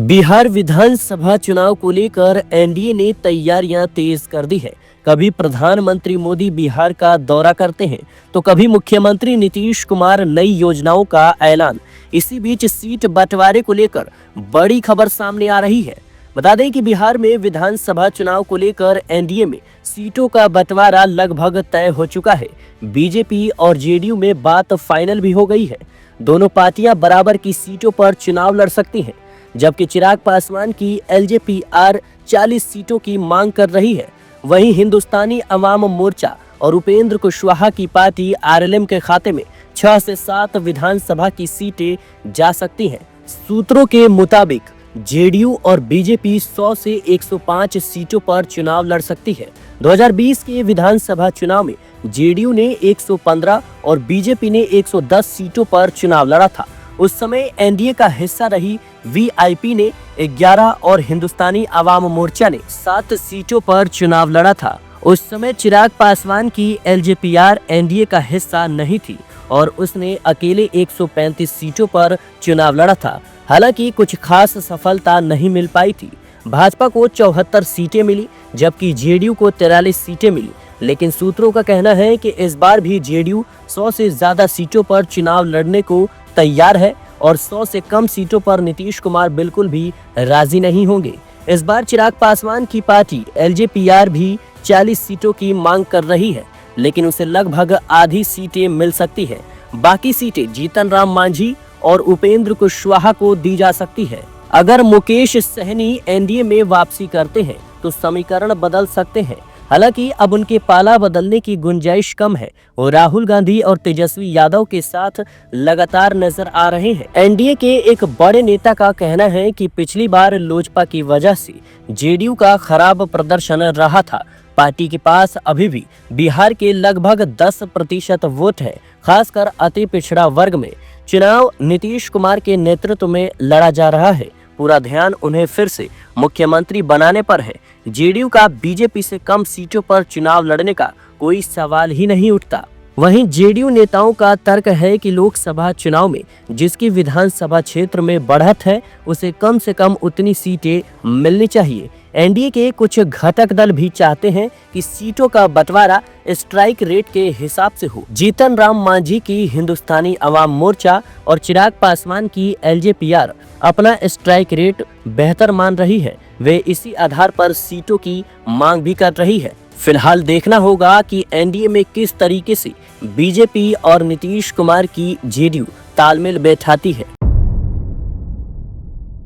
बिहार विधानसभा चुनाव को लेकर एनडीए ने तैयारियां तेज कर दी है। कभी प्रधानमंत्री मोदी बिहार का दौरा करते हैं तो कभी मुख्यमंत्री नीतीश कुमार नई योजनाओं का ऐलान। इसी बीच सीट बंटवारे को लेकर बड़ी खबर सामने आ रही है। बता दें कि बिहार में विधानसभा चुनाव को लेकर एनडीए में सीटों का बंटवारा लगभग तय हो चुका है। बीजेपी और जेडीयू में बात फाइनल भी हो गई है। दोनों पार्टियां बराबर की सीटों पर चुनाव लड़ सकती हैं, जबकि चिराग पासवान की एलजेपीआर 40 सीटों की मांग कर रही है। वहीं हिंदुस्तानी अवाम मोर्चा और उपेंद्र कुशवाहा की पार्टी आरएलएम के खाते में 6 से 7 विधानसभा की सीटें जा सकती हैं। सूत्रों के मुताबिक जेडीयू और बीजेपी 100 से 105 सीटों पर चुनाव लड़ सकती है। 2020 के विधानसभा चुनाव में जेडीयू ने 115 और बीजेपी ने 110 सीटों पर चुनाव लड़ा था। उस समय एनडीए का हिस्सा रही वीआईपी ने 11 और हिंदुस्तानी अवाम मोर्चा ने 7 सीटों पर चुनाव लड़ा था। उस समय चिराग पासवान की एलजेपीआर एनडीए का हिस्सा नहीं थी और उसने अकेले 135 सीटों पर चुनाव लड़ा था। हालांकि कुछ खास सफलता नहीं मिल पाई थी। भाजपा को 74 सीटें मिली, जबकि जेडीयू को 43 सीटें मिली। लेकिन सूत्रों का कहना है कि इस बार भी जेडीयू 100 से ज्यादा सीटों पर चुनाव लड़ने को तैयार है और 100 से कम सीटों पर नीतीश कुमार बिल्कुल भी राजी नहीं होंगे। इस बार चिराग पासवान की पार्टी एलजेपीआर भी 40 सीटों की मांग कर रही है, लेकिन उसे लगभग आधी सीटें मिल सकती है। बाकी सीटें जीतन राम मांझी और उपेंद्र कुशवाहा को दी जा सकती है। अगर मुकेश सहनी एनडीए में वापसी करते हैं तो समीकरण बदल सकते हैं। हालांकि अब उनके पाला बदलने की गुंजाइश कम है। वो राहुल गांधी और तेजस्वी यादव के साथ लगातार नजर आ रहे हैं। एनडीए के एक बड़े नेता का कहना है कि पिछली बार लोजपा की वजह से जेडीयू का खराब प्रदर्शन रहा था। पार्टी के पास अभी भी बिहार के लगभग 10% वोट है। खासकर अति पिछड़ा वर्ग में चुनाव नीतीश कुमार के नेतृत्व में लड़ा जा रहा है। पूरा ध्यान उन्हें फिर से मुख्यमंत्री बनाने पर है। जेडीयू का बीजेपी से कम सीटों पर चुनाव लड़ने का कोई सवाल ही नहीं उठता। वहीं जेडीयू नेताओं का तर्क है कि लोकसभा चुनाव में जिसकी विधानसभा क्षेत्र में बढ़त है, उसे कम से कम उतनी सीटें मिलनी चाहिए। एनडीए के कुछ घटक दल भी चाहते हैं कि सीटों का बंटवारा स्ट्राइक रेट के हिसाब से हो। जीतन राम मांझी की हिंदुस्तानी अवाम मोर्चा और चिराग पासवान की एलजेपीआर अपना स्ट्राइक रेट बेहतर मान रही है। वे इसी आधार पर सीटों की मांग भी कर रही है। फिलहाल देखना होगा कि एनडीए में किस तरीके से बीजेपी और नीतीश कुमार की जेडीयू तालमेल बैठाती है।